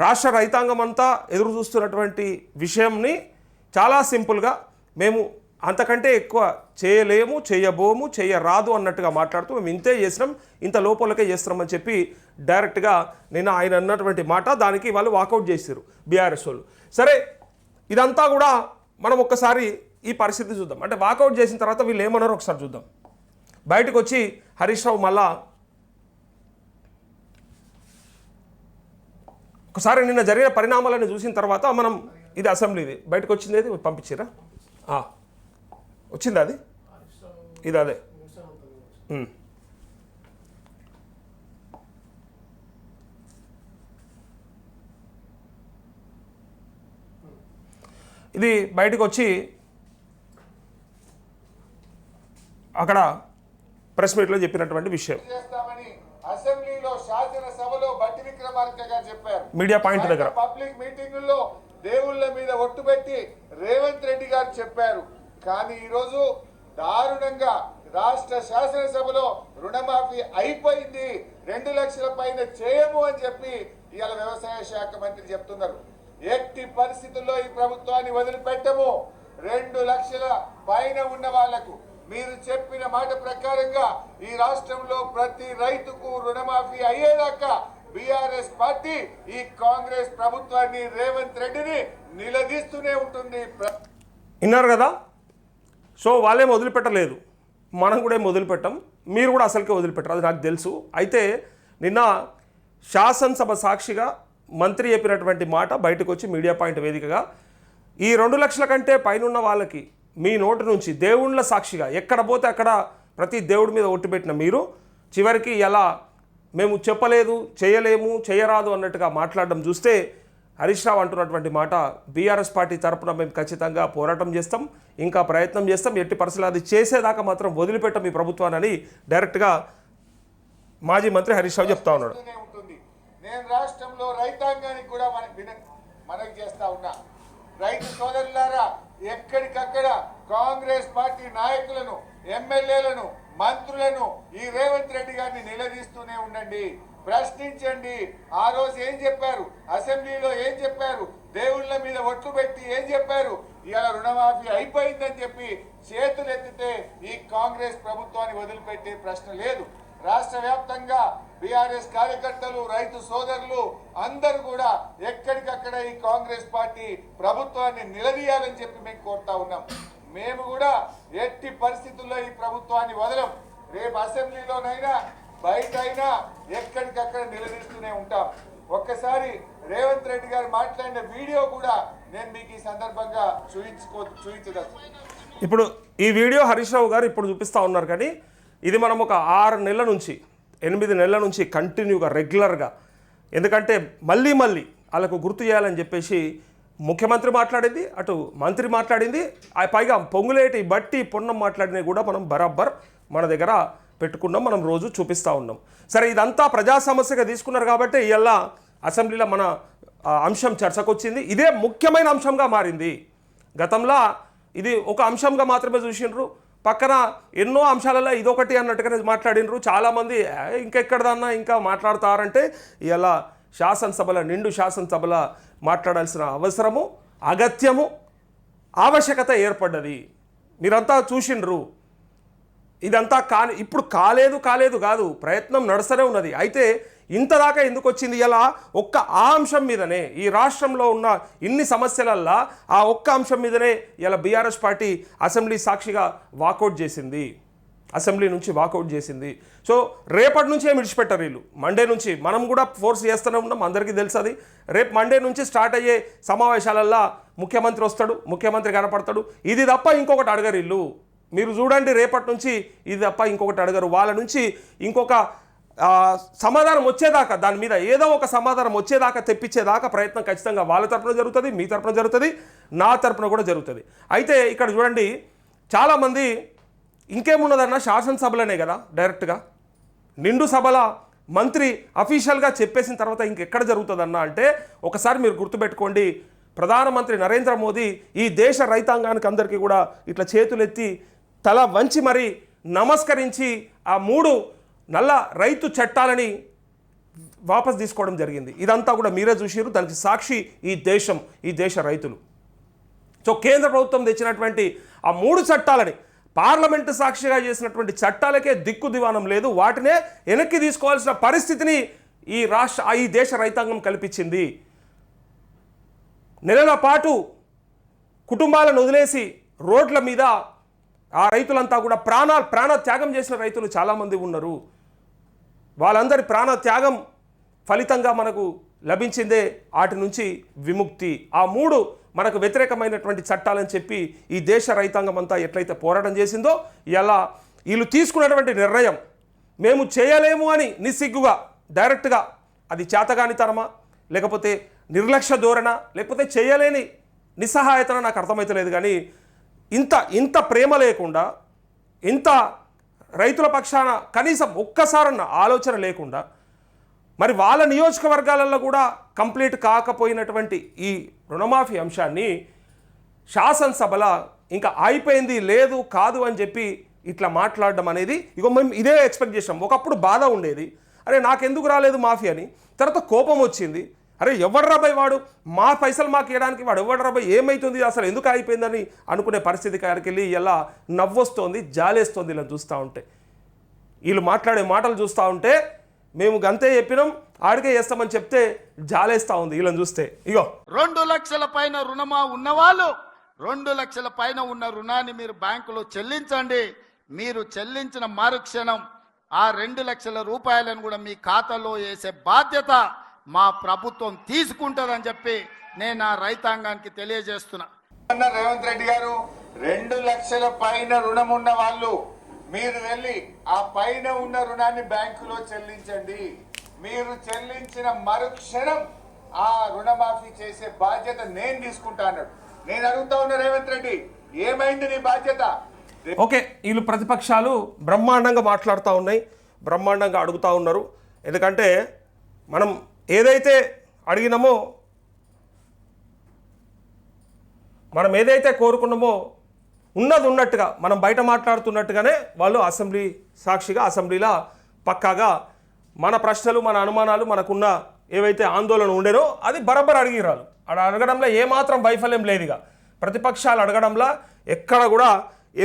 రాష్ట్ర రైతాంగం అంతా ఎదురు చూస్తున్నటువంటి విషయంని చాలా సింపుల్గా మేము అంతకంటే ఎక్కువ చేయలేము, చేయబోము, చేయరాదు అన్నట్టుగా మాట్లాడుతూ మేము ఇంతే చేసినాం, ఇంత లోపలకే చేస్తున్నామని చెప్పి డైరెక్ట్గా నిన్న ఆయన అన్నటువంటి మాట, దానికి వాళ్ళు వాకౌట్ చేశారు బీఆర్ఎస్ వాళ్ళు. సరే, ఇదంతా కూడా మనం ఒక్కసారి ఈ పరిస్థితి చూద్దాం. అంటే వాకౌట్ చేసిన తర్వాత వీళ్ళు ఏమన్నారో ఒకసారి చూద్దాం. బయటకు వచ్చి హరీష్ రావు మళ్ళా ఒకసారి నిన్న జరిగిన పరిణామాలను చూసిన తర్వాత మనం ఇది అసెంబ్లీది బయటకు వచ్చింది, ఏది పంపించారా, వచ్చింది అది, ఇది అదే. ఇది బయటకు వచ్చి అక్కడ ప్రెస్ మీట్లో చెప్పినటువంటి విషయం. అసెంబ్లీలో శాసనసభలో బట్టి విక్రమార్క గారు చెప్పారు. మీడియా పాయింట్ దగ్గర పబ్లిక్ మీటింగుల్లో దేవుళ్ళ మీద ఒట్టు పెట్టి రేవంత్ రెడ్డి గారు చెప్పారు. కానీ ఈరోజు దారుణంగా రాష్ట్ర శాసనసభలో రుణమాఫీ అయిపోయింది, 2 లక్షల పైన చేయము అని చెప్పి ఇవాళ వ్యవసాయ శాఖ మంత్రి చెప్తున్నారు. ఎట్టి పరిస్థితుల్లో ఈ ప్రభుత్వాన్ని వదిలిపెట్టము. 2 లక్షల పైన ఉన్న వాళ్లకు మీరు చెప్పిన మాట ప్రకారంగా ఈ రాష్ట్రంలో ప్రతి రైతుకు రుణమాఫీ అయ్యేదాకా బీఆర్ఎస్ పార్టీ ఈ కాంగ్రెస్ ప్రభుత్వాన్ని, రేవంత్ రెడ్డిని నిలదీస్తూనే ఉంటుంది. విన్నారు కదా. సో వాళ్ళేం వదిలిపెట్టలేదు, మనం కూడా ఏం వదిలిపెట్టాం, మీరు కూడా అసలుకే వదిలిపెట్టరు, అది నాకు తెలుసు. అయితే నిన్న శాసనసభ సాక్షిగా మంత్రి చెప్పినటువంటి మాట బయటకు వచ్చి మీడియా పాయింట్ వేదికగా ఈ 2 లక్షల కంటే పైన వాళ్ళకి మీ నోటి నుంచి దేవుళ్ళ సాక్షిగా ఎక్కడ పోతే అక్కడ ప్రతి దేవుడి మీద ఒట్టు పెట్టిన మీరు చివరికి ఎలా మేము చెప్పలేదు, చేయలేము, చేయరాదు అన్నట్టుగా మాట్లాడడం చూస్తే హరీష్ రావు అంటున్నటువంటి మాట, బీఆర్ఎస్ పార్టీ తరపున మేము ఖచ్చితంగా పోరాటం చేస్తాం, ఇంకా ప్రయత్నం చేస్తాం, ఎట్టి పరిస్థితులు అది చేసేదాకా మాత్రం వదిలిపెట్టాం ఈ ప్రభుత్వాన్ని డైరెక్ట్గా మాజీ మంత్రి హరీష్ రావు చెప్తా ఉన్నాడు. నేను రాష్ట్రంలో రైతాంగానికి కూడా మనకి చేస్తా ఉన్నా, రైతు సోదరులారా, ఎక్కడికక్కడ కాంగ్రెస్ పార్టీ నాయకులను, ఎమ్మెల్యేలను, మంత్రులను ఈ రేవంత్ రెడ్డి గారిని నిలదీస్తూనే ఉండండి, ప్రశ్నించండి. ఆ రోజు ఏం చెప్పారు, అసెంబ్లీలో ఏం చెప్పారు, దేవుళ్ళ మీద ఒట్లు పెట్టి ఏం చెప్పారు, ఇవాళ రుణమాఫీ అయిపోయిందని చెప్పి చేతులెత్తితే ఈ కాంగ్రెస్ ప్రభుత్వాన్ని వదిలిపెట్టే ప్రశ్న లేదు. రాష్ట్ర వ్యాప్తంగా బీఆర్ఎస్ కార్యకర్తలు, రైతు సోదరులు అందరూ కూడా ఎక్కడికక్కడ ఈ కాంగ్రెస్ పార్టీ ప్రభుత్వాన్ని నిలదీయాలని చెప్పి మేము కోరుతా ఉన్నాం. మేము కూడా ఎట్టి పరిస్థితుల్లో ఈ ప్రభుత్వాన్ని వదలం. రేపు అసెంబ్లీలోనైనా బయట అయినా ఎక్కడికక్కడ నిలదీస్తూనే ఉంటాం. ఒక్కసారి రేవంత్ రెడ్డి గారు మాట్లాడిన వీడియో కూడా నేను మీకు ఈ సందర్భంగా చూపించదచ్చు. ఇప్పుడు ఈ వీడియో హరీష్ రావు గారు ఇప్పుడు చూపిస్తూ ఉన్నారు, కానీ ఇది మనం ఒక 6 నెలల నుంచి 8 నెలల నుంచి కంటిన్యూగా రెగ్యులర్గా, ఎందుకంటే మళ్ళీ వాళ్ళకు గుర్తు చేయాలని చెప్పేసి ముఖ్యమంత్రి మాట్లాడింది, అటు మంత్రి మాట్లాడింది, పైగా పొంగులేటి బట్టి పొన్నం మాట్లాడినవి కూడా మనం బరాబర్ మన దగ్గర పెట్టుకున్నాం, మనం రోజు చూపిస్తూ ఉన్నాం. సరే, ఇదంతా ప్రజా సమస్యగా తీసుకున్నారు కాబట్టి ఇవాళ అసెంబ్లీలో మన అంశం చర్చకు వచ్చింది. ఇదే ముఖ్యమైన అంశంగా మారింది. గతంలో ఇది ఒక అంశంగా మాత్రమే చూసిండ్రు, పక్కన ఎన్నో అంశాలలో ఇదొకటి అన్నట్టుగానే మాట్లాడినరు. చాలామంది ఇంకెక్కడదన్నా ఇంకా మాట్లాడతారంటే ఇలా శాసనసభలో, నిండు శాసనసభలో మాట్లాడాల్సిన అవసరము, అగత్యము, ఆవశ్యకత ఏర్పడ్డది. మీరంతా చూసిండ్రు. ఇదంతా ఇప్పుడు కాలేదు కాదు, ప్రయత్నం నడుస్తూనే ఉన్నది. అయితే ఇంతదాకా ఎందుకు వచ్చింది? ఇలా ఒక్క ఆ అంశం మీదనే, ఈ రాష్ట్రంలో ఉన్న ఇన్ని సమస్యలల్లా ఆ ఒక్క అంశం మీదనే ఇలా బీఆర్ఎస్ పార్టీ అసెంబ్లీ సాక్షిగా వాకౌట్ చేసింది, అసెంబ్లీ నుంచి వాకౌట్ చేసింది. సో రేపటి నుంచే విడిచిపెట్టారు వీళ్ళు. మండే నుంచి మనం కూడా ఫోర్స్ చేస్తూనే ఉన్నాం, అందరికీ తెలుసు అది. రేపు మండే నుంచి స్టార్ట్ అయ్యే సమావేశాలల్లో ముఖ్యమంత్రి వస్తాడు, ముఖ్యమంత్రి కనపడతాడు. ఇది తప్ప ఇంకొకటి అడగరు వీళ్ళు. మీరు చూడండి, రేపటి నుంచి ఇది తప్ప ఇంకొకటి అడగరు. వాళ్ళ నుంచి ఇంకొక సమాధానం వచ్చేదాకా, దాని మీద ఏదో ఒక సమాధానం వచ్చేదాకా, తెప్పించేదాకా ప్రయత్నం ఖచ్చితంగా వాళ్ళ తరపున జరుగుతుంది, మీ తరపున జరుగుతుంది, నా తరపున కూడా జరుగుతుంది. అయితే ఇక్కడ చూడండి, చాలామంది ఇంకేమున్నదన్నా శాసనసభలోనే కదా డైరెక్ట్గా నిండు సభల మంత్రి అఫీషియల్గా చెప్పేసిన తర్వాత ఇంకెక్కడ జరుగుతుందన్నా అంటే, ఒకసారి మీరు గుర్తుపెట్టుకోండి, ప్రధానమంత్రి నరేంద్ర మోదీ ఈ దేశ రైతాంగానికి అందరికీ కూడా ఇట్లా చేతులెత్తి తల వంచి మరి నమస్కరించి ఆ 3 నల్ల రైతు చట్టాలని వాపస్ తీసుకోవడం జరిగింది. ఇదంతా కూడా మీరే చూసిరు. దానికి సాక్షి ఈ దేశ రైతులు. సో కేంద్ర ప్రభుత్వం తెచ్చినటువంటి ఆ 3 చట్టాలని పార్లమెంటు సాక్షిగా చేసినటువంటి చట్టాలకే దిక్కు దివానం లేదు. వాటినే వెనక్కి తీసుకోవాల్సిన పరిస్థితిని ఈ దేశ రైతాంగం కల్పించింది. నెలల పాటు కుటుంబాలను వదిలేసి రోడ్ల మీద ఆ రైతులంతా కూడా ప్రాణ త్యాగం చేసిన రైతులు చాలామంది ఉన్నారు. వాళ్ళందరి ప్రాణ త్యాగం ఫలితంగా మనకు లభించిందే వాటి నుంచి విముక్తి. ఆ 3 మనకు వ్యతిరేకమైనటువంటి చట్టాలని చెప్పి ఈ దేశ రైతాంగం అంతా ఎట్లయితే పోరాటం చేసిందో, ఇలా వీళ్ళు తీసుకున్నటువంటి నిర్ణయం మేము చేయలేము అని నిస్సిగ్గుగా డైరెక్ట్గా, అది చేతగానితనమా లేకపోతే నిర్లక్ష్య ధోరణ లేకపోతే చేయలేని నిస్సహాయతన నాకు అర్థమవుతలేదు. కానీ ఇంత ప్రేమ లేకుండా, ఇంత రైతుల పక్షాన కనీసం ఒక్కసారన్న ఆలోచన లేకుండా, మరి వాళ్ళ నియోజకవర్గాలలో కూడా కంప్లీట్ కాకపోయినటువంటి ఈ రుణమాఫీ అంశాన్ని శాసనసభలో ఇంకా అయిపోయింది లేదు కాదు అని చెప్పి ఇట్లా మాట్లాడడం అనేది మేము ఇదే ఎక్స్పెక్ట్ చేసాం. ఒకప్పుడు బాధ ఉండేది, అరే నాకెందుకు రాలేదు మాఫీ అని. తర్వాత కోపం వచ్చింది, అరే ఎవడు రాబాయ్ వాడు మా పైసలు మాకు ఇవ్వడానికి, వాడు ఎవడు రాబాయ్ ఏమవుతుంది అసలు ఎందుకు అయిపోయిందని అనుకునే పరిస్థితి కాడికి వెళ్ళి ఇలా నవ్వొస్తోంది, జాలేస్తోంది. ఇలా చూస్తూ ఉంటే, వీళ్ళు మాట్లాడే మాటలు చూస్తూ ఉంటే మేము గంతే చెప్పినాం ఆడికే చేస్తామని చెప్తే జాలేస్తూ ఉంది వీళ్ళని చూస్తే. ఇగో 2 లక్షల పైన రుణమా ఉన్నవాళ్ళు 2 లక్షల పైన ఉన్న రుణాన్ని మీరు బ్యాంకులో చెల్లించండి. మీరు చెల్లించిన మరుక్షణం ఆ 2 లక్షల రూపాయలను కూడా మీ ఖాతాలో వేసే బాధ్యత మా ప్రభుత్వం తీసుకుంటుందని చెప్పి నేను ఆ రైతాంగానికి తెలియజేస్తున్నా. రేవంత్ రెడ్డి గారు 2 లక్షల పైన రుణం ఉన్న వాళ్ళు మీరు వెళ్ళి ఆ పైన ఉన్న రుణాన్ని బ్యాంకులో చెల్లించండి. మీరు చెల్లించిన మరుక్షణం ఆ రుణమాఫీ చేసే బాధ్యత నేను తీసుకుంటా అన్నాడు. నేను అడుగుతా ఉన్నా రేవంత్ రెడ్డి, ఏమైంది నీ బాధ్యత? ఓకే, వీళ్ళు ప్రతిపక్షాలు బ్రహ్మాండంగా మాట్లాడుతూ ఉన్నాయి, బ్రహ్మాండంగా అడుగుతూ ఉన్నారు. ఎందుకంటే మనం ఏదైతే అడిగినామో, మనం ఏదైతే కోరుకున్నామో ఉన్నది ఉన్నట్టుగా మనం బయట మాట్లాడుతున్నట్టుగానే వాళ్ళు అసెంబ్లీ సాక్షిగా అసెంబ్లీలో పక్కాగా మన ప్రశ్నలు మన అనుమానాలు మనకున్న ఏవైతే ఆందోళన ఉండేనో అది బరాబర్ అడిగిరాలు. అడగడంలో ఏమాత్రం వైఫల్యం లేదు. ఇక ప్రతిపక్షాలు అడగడంలో ఎక్కడ కూడా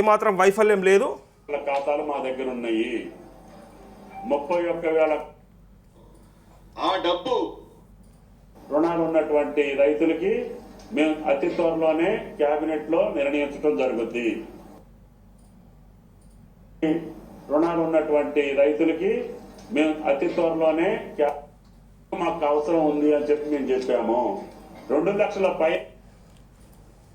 ఏమాత్రం వైఫల్యం లేదు. ఖాతాలు మా దగ్గర ఉన్నాయి 31,000 ఆ డబ్బు రుణాలు ఉన్నటువంటి రైతులకి మేము అతి త్వరలోనే కేబినెట్ లో నిర్ణయించడం జరుగుద్ది. రుణాలు ఉన్నటువంటి రైతులకి మేము అతి త్వరలోనే మాకు అవసరం ఉంది అని చెప్పి మేము చెప్పాము. 2 లక్షల పై